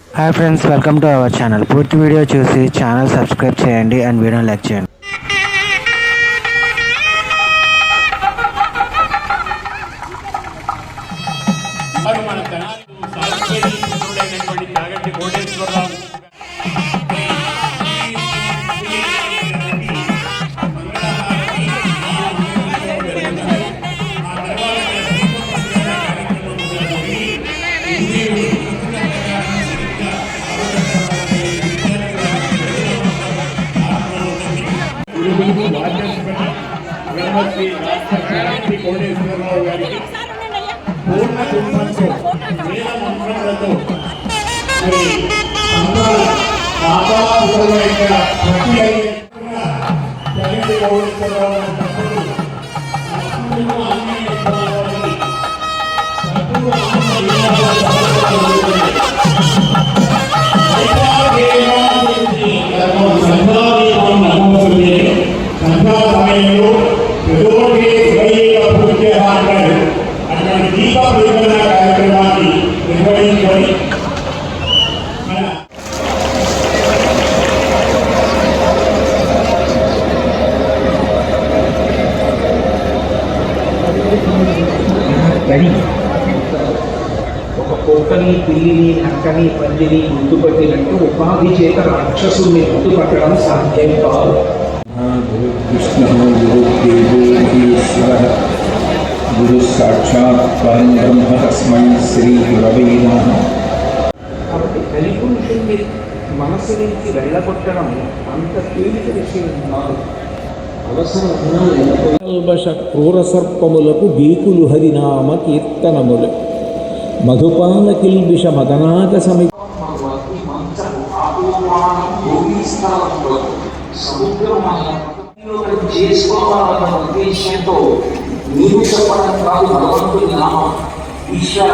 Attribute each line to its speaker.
Speaker 1: Hi friends, welcome to our channel. పూర్తి video చూసి channel subscribe చేయండి అండ్ వీడియోని లైక్ చేయండి.
Speaker 2: కోటేశ్వరరావు గారికి పూర్ణ కుంభంతో వేల మంత్రములతో జగతి కోటేశ్వరరావు సమయంలో అటువంటి దీప ప్రతిపన్న కార్యక్రమాన్ని నిర్వహించుకొని
Speaker 3: ఒక కుక్కని పిల్లిని నక్కని పందిని గుర్తుపట్టినట్టు ఉపాధి చేత రాక్షసుని గుర్తుపట్టడం సాధ్యం కాదు.
Speaker 4: కృష్ణ గురుదేవోశ్వర గురు సాక్షాత్ పరం బ్రహ్మ తస్మై శ్రీ గురవే నమః.
Speaker 3: కాబట్టి కలిపురుషుని మనసు నుంచి వెళ్ళగొట్టడం అంత తేలిక విషయం కాదు. అవసరం
Speaker 5: కల్బష క్రూర సర్పములకు గీకులు హరినామ కీర్తనములు మధుపాన కిల్బిష మదనాగ సమి
Speaker 3: చేసుకోవాలన్న ఉద్దేశంతో నీవు చెప్పడం కాదు భగవంతుని నామం ఈశ్వర